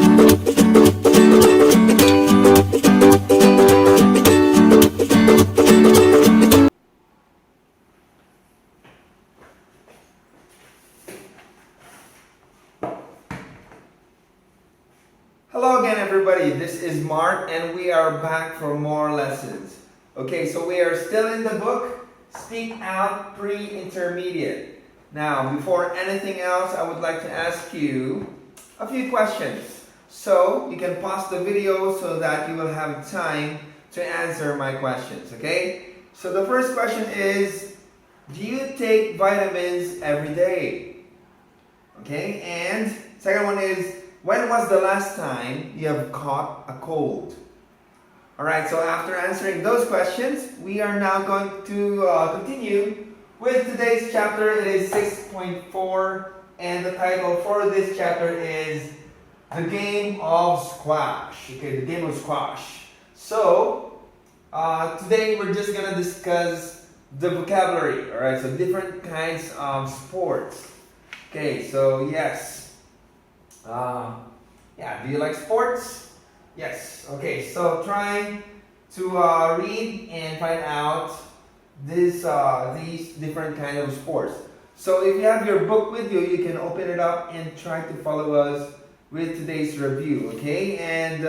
Hello again everybody, this is Mark and we are back for more lessons. Okay, so we are still in the book, Speak Out Pre-Intermediate. Now, before anything else, I would like to ask you a few questions. So, you can pause the video so that you will have time to answer my questions, okay? So the first question is, do you take vitamins every day? Okay, and second one is, when was the last time you have caught a cold? Alright, so after answering those questions, we are now going to continue with today's chapter. It is 6.4 and the title for this chapter is The Game of Squash. Okay, the game of squash. So, today we're just going to discuss the vocabulary. Alright, so different kinds of sports. Okay, so yes. Yeah, do you like sports? Yes. Okay, so try to read and find out these different kind of sports. So if you have your book with you, you can open it up and try to follow us with today's review, okay? And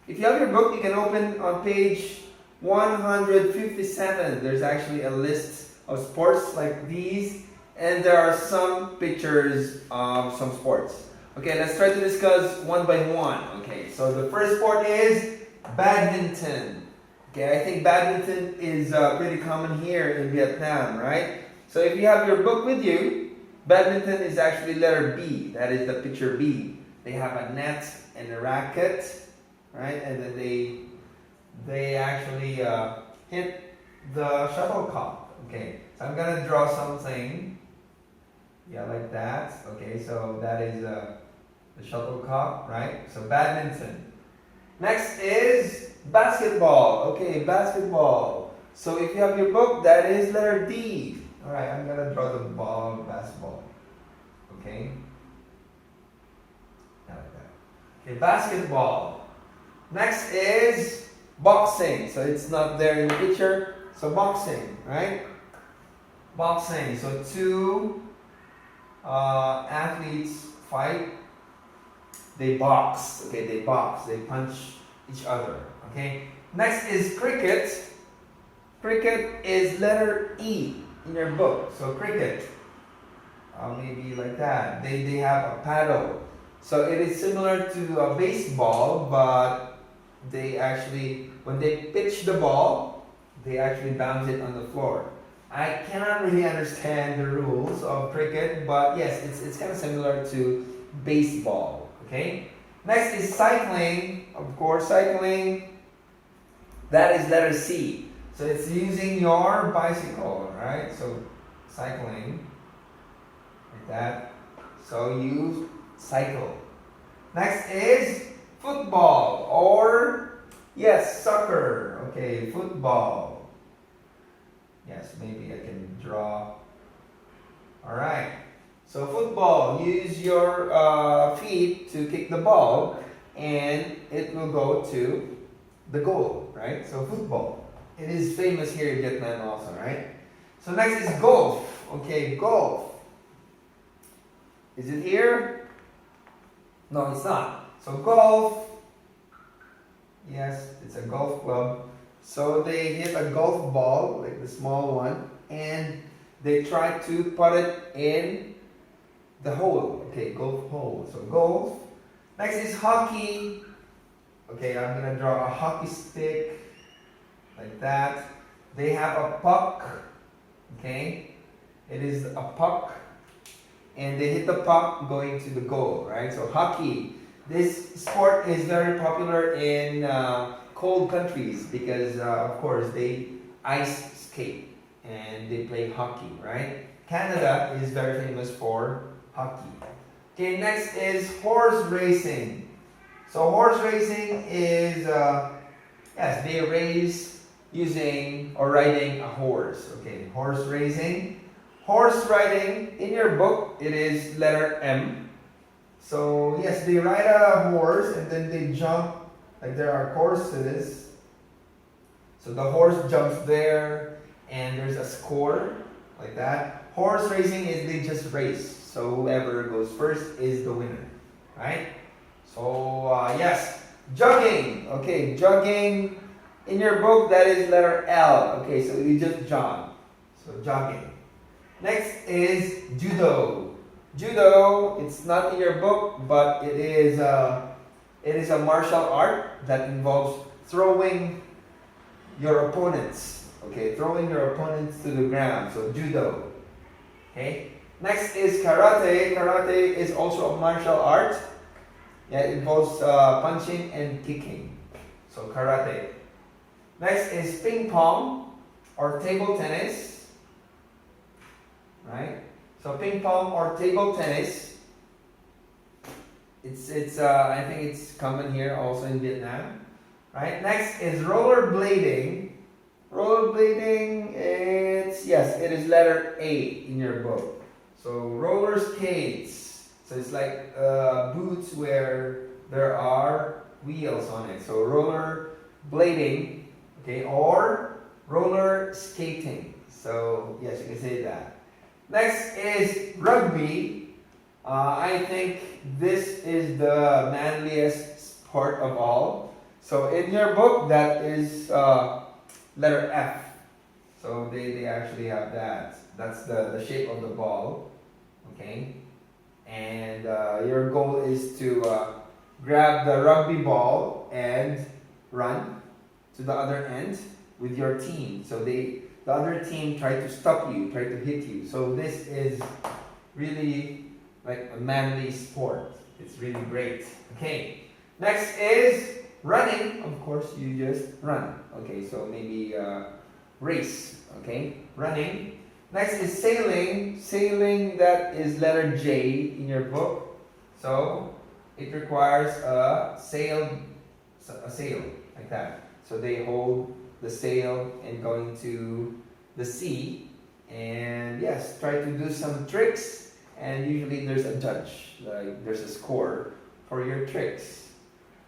if you have your book, you can open on page 157. There's actually a list of sports like these, and there are some pictures of some sports. Okay, let's try to discuss one by one. Okay, so the first sport is badminton. Okay, I think badminton is pretty common here in Vietnam, right? So if you have your book with you, badminton is actually letter B. That is the picture B. They have a net and a racket, right? And then they actually hit the shuttlecock. Okay, so I'm gonna draw something. Yeah, like that. Okay, so that is the shuttlecock, right? So badminton. Next is basketball. Okay, basketball. So if you have your book, that is letter D. Alright, I'm gonna draw the ball of basketball. Okay? Like that. Okay, basketball. Next is boxing. So it's not there in the picture. So boxing, right? Boxing. So two athletes fight. They box, okay, they box, they punch each other, okay? Next is cricket. Cricket is letter E in your book. So cricket, maybe like that. They have a paddle. So it is similar to a baseball, but they actually, when they pitch the ball, they actually bounce it on the floor. I cannot really understand the rules of cricket, but yes, it's kind of similar to baseball. Okay. Next is cycling. Of course, cycling. That is letter C. So it's using your bicycle, right? So cycling, like that. So you cycle. Next is football, or yes, soccer. Okay, football. Yes, maybe I can draw. All right. So football, use your feet to kick the ball and it will go to the goal, right? So football. It is famous here in Vietnam also, right? So next is golf. Okay, golf. Is it here? No, it's not. So golf. Yes, it's a golf club. So they hit a golf ball, like the small one, and they try to put it in the hole. Okay, golf hole. So golf. Next is hockey. Okay, I'm gonna draw a hockey stick like that. They have a puck. Okay, it is a puck, and they hit the puck going to the goal. Right. So hockey. This sport is very popular in cold countries because, of course, they ice skate and they play hockey. Right. Canada is very famous for hockey. Okay, next is horse racing. So horse racing is, yes, they race using or riding a horse. Okay, horse racing. Horse riding, in your book, it is letter M. So yes, they ride a horse and then they jump, like there are courses. So the horse jumps there and there's a score like that. Horse racing is they just race. So whoever goes first is the winner, right? So yes, jogging. Okay, jogging. In your book, that is letter L. Okay, so you just jog. So jogging. Next is judo. Judo, it's not in your book, but it is a martial art that involves throwing your opponents. Okay, throwing your opponents to the ground. So judo. Okay. Next is karate. Karate is also a martial art. Yeah, it involves punching and kicking. So karate. Next is ping pong or table tennis. Right? So ping pong or table tennis. It's I think it's common here also in Vietnam. Right? Next is rollerblading. Rollerblading, it is letter A in your book. So roller skates. So it's like boots where there are wheels on it. So roller blading, okay, or roller skating. So yes, you can say that. Next is rugby. I think this is the manliest sport of all. So in your book, that is letter F. So they actually have that. That's the shape of the ball. Okay. And your goal is to grab the rugby ball and run to the other end with your team. So the other team try to stop you, try to hit you. So this is really like a manly sport. It's really great. Okay. Next is running. Of course, you just run. Okay, so maybe race. Okay, running. Next is sailing. Sailing, that is letter J in your book. So it requires a sail like that. So they hold the sail and going to the sea. And yes, try to do some tricks. And usually there's a judge, like there's a score for your tricks.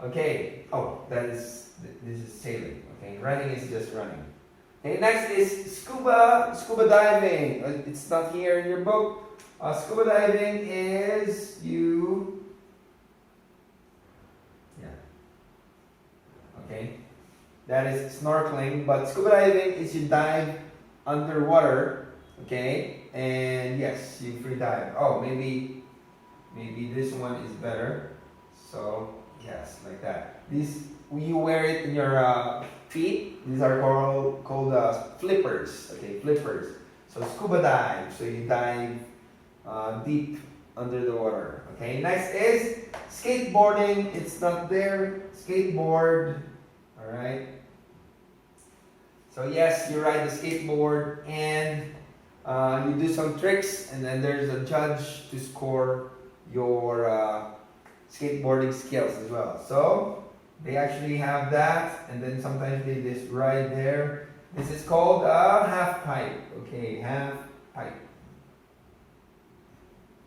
Okay. Oh, this is sailing. Okay, running is just running. Okay, next is scuba diving. It's not here in your book. Scuba diving is okay, that is snorkeling, but scuba diving is you dive underwater. Okay, and yes, you free dive. Oh, maybe this one is better. So yes, like that. You wear it in your feet. These are called flippers. Okay, flippers. So scuba dive. So you dive deep under the water. Okay. Next is skateboarding. It's not there. Skateboard. All right. So yes, you ride the skateboard and you do some tricks, and then there's a judge to score your skateboarding skills as well. So they actually have that, and then sometimes they just ride there. This is called a half pipe. Okay, half pipe.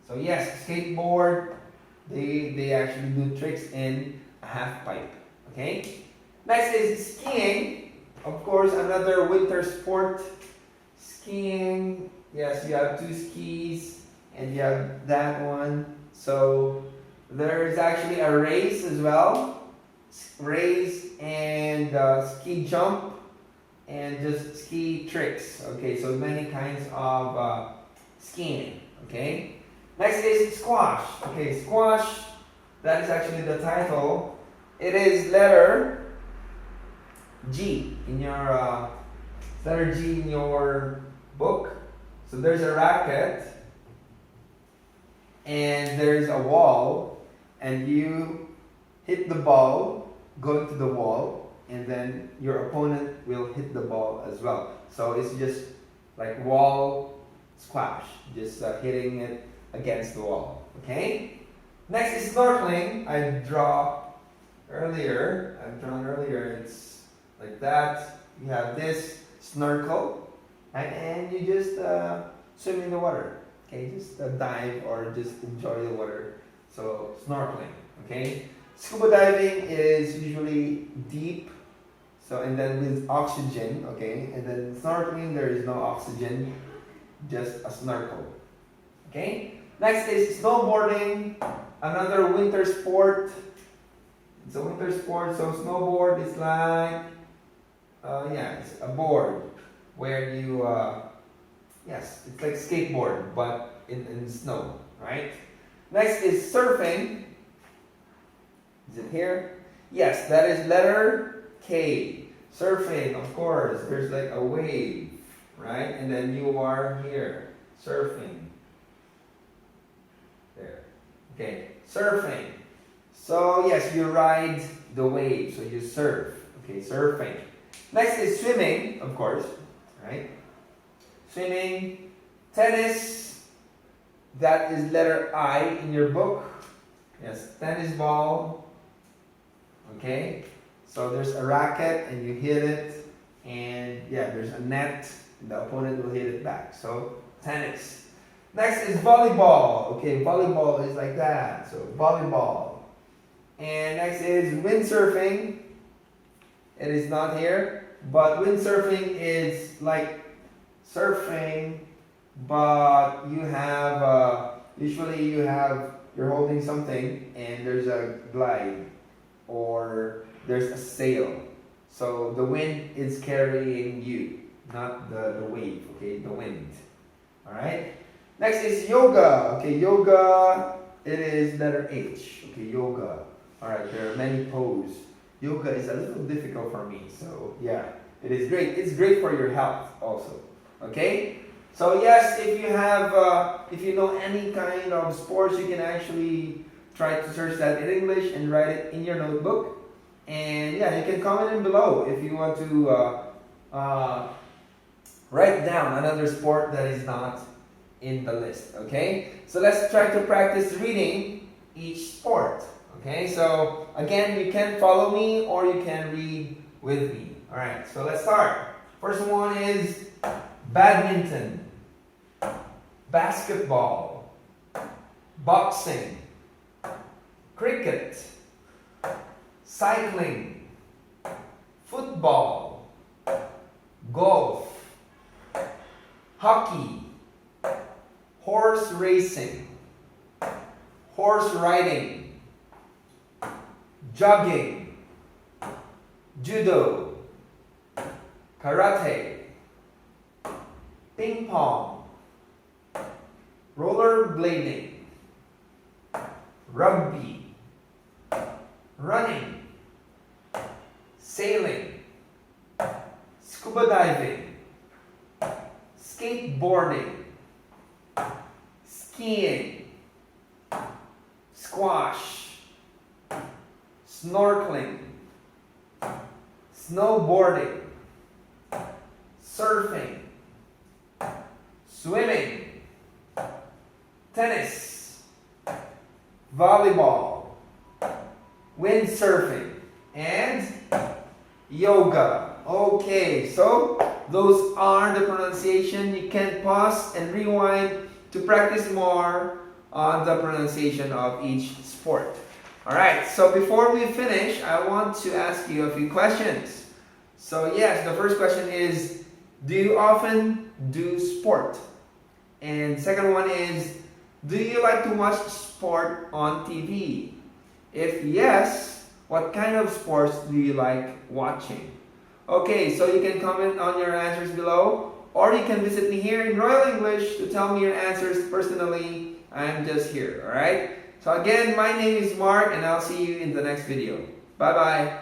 So yes, skateboard, they actually do tricks in a half pipe. Okay. Next is skiing. Of course, another winter sport. Skiing. Yes, you have two skis, and you have that one. So there is actually a race as well. Race and ski jump and just ski tricks. Okay, so many kinds of skiing. Okay. Next is squash. Okay, squash. That is actually the title. It is letter G in your book. So there's a racket and there's a wall, and you hit the ball going to the wall, and then your opponent will hit the ball as well. So it's just like wall squash, just hitting it against the wall. Okay. Next is snorkeling. I've drawn earlier. It's like that. You have this snorkel, and you just swim in the water. Okay, just dive or just enjoy the water. So snorkeling, okay? Scuba diving is usually deep, so and then with oxygen, okay? And then snorkeling, there is no oxygen, just a snorkel, okay? Next is snowboarding, another winter sport. It's a winter sport, so snowboard is like, it's a board where you, yes, it's like skateboard, but in snow, right? Next is surfing. Is it here? Yes, that is letter K. Surfing, of course, there's like a wave, right? And then you are here, surfing. There. Okay, surfing. So yes, you ride the wave, so you surf. Okay, surfing. Next is swimming, of course, right? Swimming. Tennis, that is letter I in your book. Yes, tennis ball. Okay, so there's a racket and you hit it, and yeah, there's a net, and the opponent will hit it back. So tennis. Next is volleyball. Okay, volleyball is like that. So volleyball. And next is windsurfing. It is not here, but windsurfing is like surfing, but you have usually you're holding something and there's a glide or there's a sail. So the wind is carrying you, not the wave. Okay, the wind. All right. Next is yoga. Okay, yoga, it is letter H. Okay, yoga. All right, there are many poses. Yoga is a little difficult for me, so yeah, it is great. It's great for your health also. Okay, so yes, if you have, if you know any kind of sports, you can actually try to search that in English and write it in your notebook. And yeah, you can comment in below if you want to write down another sport that is not in the list. Okay, so let's try to practice reading each sport. Okay, so again, you can follow me or you can read with me. All right, so let's start. First one is badminton, basketball, boxing, cricket, cycling, football, golf, hockey, horse racing, horse riding, jogging, judo, karate, ping pong, rollerblading, rugby, running, sailing, scuba diving, skateboarding, skiing, squash, snorkeling, snowboarding, surfing, swimming, tennis, volleyball, windsurfing, and yoga. Okay, so those are the pronunciation. You can pause and rewind to practice more on the pronunciation of each sport. Alright, so before we finish, I want to ask you a few questions. So yes, the first question is, do you often do sport? And second one is, do you like to watch sport on TV? If yes, what kind of sports do you like watching? Okay, so you can comment on your answers below, or you can visit me here in Royal English to tell me your answers personally. I'm just here, alright? So again, my name is Mark, and I'll see you in the next video. Bye-bye.